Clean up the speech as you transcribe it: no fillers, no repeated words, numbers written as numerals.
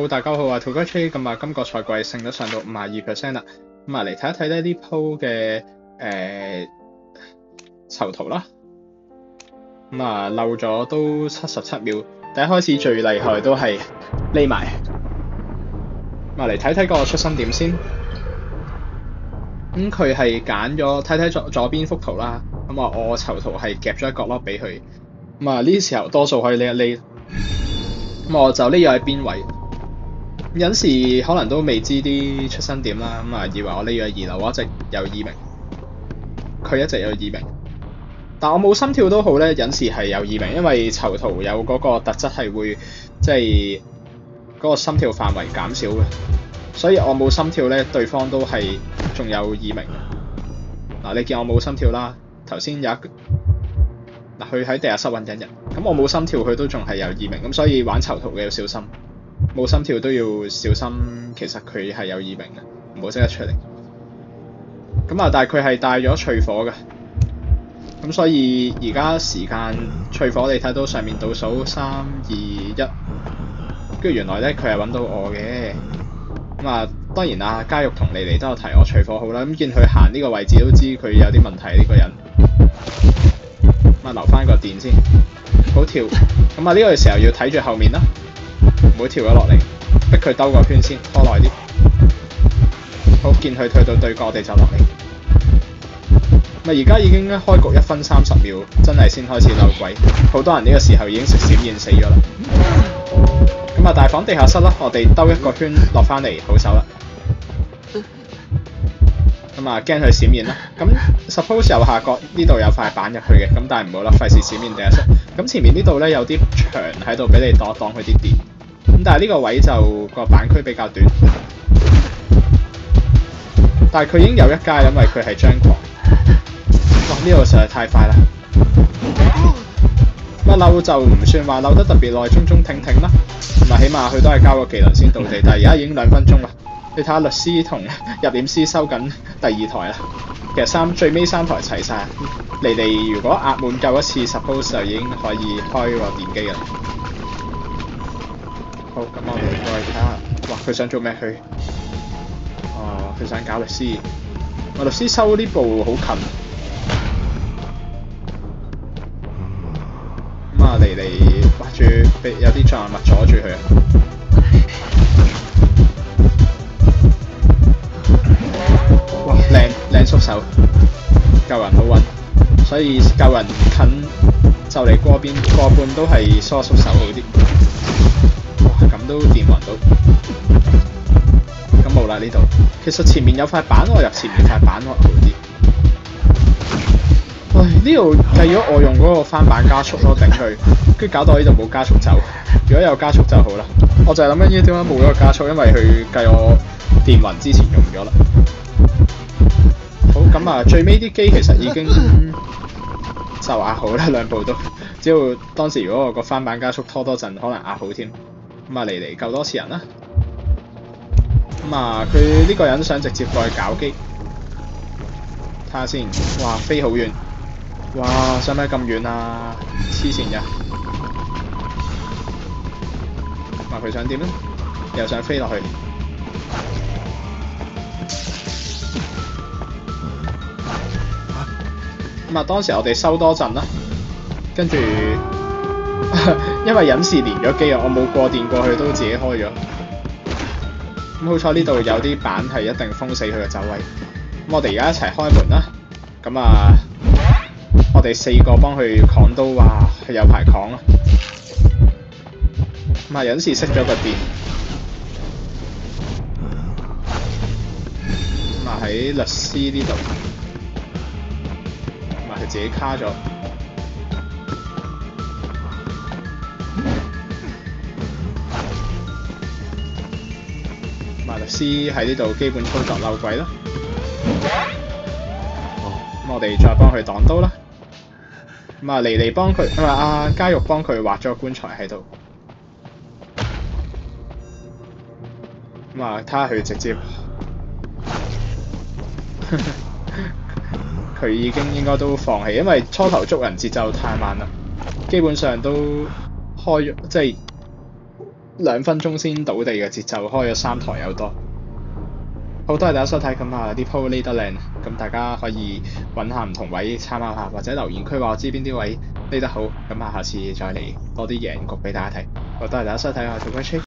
好，大家好啊，陶哥 J 咁啊，今個賽季勝率上到52%啦。咁啊，嚟睇一睇咧呢鋪嘅囚徒啦。咁啊，漏咗都77秒。第一開始最厲害都係匿埋。咁啊，嚟睇睇個出生點先。咁佢係揀咗睇睇左邊幅圖啦。咁啊，我囚徒係夾咗一角落俾佢。咁啊，呢時候多數可以匿一匿。咁我就匿咗喺邊位。有時可能都未知啲出生點啦，咁啊以為我匿咗喺2樓，我一直有耳鳴，佢一直有耳鳴，但我冇心跳都好咧，有時係有耳鳴，因為囚徒有嗰個特質係會即係嗰個心跳範圍減少嘅，所以我冇心跳咧，對方都係仲有耳鳴嘅。嗱，你見我冇心跳啦，頭先有一嗱佢喺地下室揾緊人，咁我冇心跳，佢都仲係有耳鳴，咁所以玩囚徒嘅要小心。冇心跳都要小心，其實佢係有耳鳴嘅，唔好即刻出嚟。咁啊，但係佢係帶咗淬火嘅，咁所以而家時間淬火你睇到上面倒數3、2、1，跟住原來咧佢係揾到我嘅。咁啊，當然啊，嘉玉同莉莉都有提我淬火好啦。咁見佢行呢個位置都知佢有啲問題呢個人。咁啊，留翻個電先，好跳。咁啊，呢個時候要睇住後面啦。唔好跳咗落嚟，逼佢兜個圈先，拖耐啲。好，見佢退到對角，我哋就落嚟。而家已經開局1分30秒，真係先開始漏鬼。好多人呢個時候已經食閃現死咗啦。咁啊，大房地下室啦，我哋兜一個圈落翻嚟，好手啦。咁啊，驚佢閃現啦。咁 suppose 右下角呢度有塊板入去嘅，咁但係唔好啦，費事閃現地下室。咁前面呢度咧有啲牆喺度俾你擋一擋佢啲電。咁但係呢個位就個板區比較短，但係佢已經有一階，因為佢係張狂。哇！呢度實在太快啦。咁漏就唔算話漏得特別耐，中中停停啦。咁啊，起碼佢都係交個技能先到地，但係而家已經2分鐘啦。你睇下律師同入殮師收緊第2台啦。其實最尾3台齊晒。莉莉如果壓滿夠一次 ，suppose 就已經可以開個電機啦。好，咁我哋過去睇下。哇！佢想做咩？佢想搞律師。律師收呢部好近。咁啊，莉莉畫住有啲障礙物阻住佢啊。哇！靚縮手，救人好穩，所以救人近就嚟過半都係縮手好啲。咁都電暈到，咁冇啦呢度。其實前面有塊板，我入前面塊板好啲。唉，呢度計咗我用嗰個翻板加速咯，頂佢，跟住搞到我呢度冇加速走。如果有加速就好啦。我就係諗緊點解冇咗個加速，因為佢計我電暈之前用咗啦。好，咁啊，最尾啲機其實已經就壓好啦，2部都。只要當時如果我個翻板加速拖多陣，可能壓好添。咁啊，嚟救多次人啦！咁啊，佢呢個人想直接過去搞機，睇下先。哇，飛好遠！哇，使唔使咁遠啊？黐線㗎！話佢想點咧？又想飛落去。咁啊，當時我哋收多陣啦，跟住。因為隱士連咗機啊，我冇過電過去都自己開咗。咁好彩呢度有啲板係一定封死佢嘅走位。咁我哋而家一齊開門啦。咁啊，我哋4個幫佢扛刀，哇，佢有排扛啊。咁啊，隱士熄咗個電。咁啊，喺律師呢度，咁啊，佢自己卡咗。律師喺呢度基本操作漏鬼啦。咁我哋再幫佢擋刀啦。咁啊，莉莉幫佢，阿嘉玉幫佢畫咗個棺材喺度。咁啊，睇下佢直接，佢已經應該都放棄，因為初頭捉人節奏太慢啦，基本上都開咗，即係2分鐘先倒地嘅節奏，開咗3台有多。好多謝大家收睇，咁啊啲鋪呢得靚，咁大家可以揾下唔同位參考下，或者留言區話我知邊啲位呢得好，咁啊下次再嚟多啲贏局俾大家睇。好多謝大家收睇，我係 Triple H。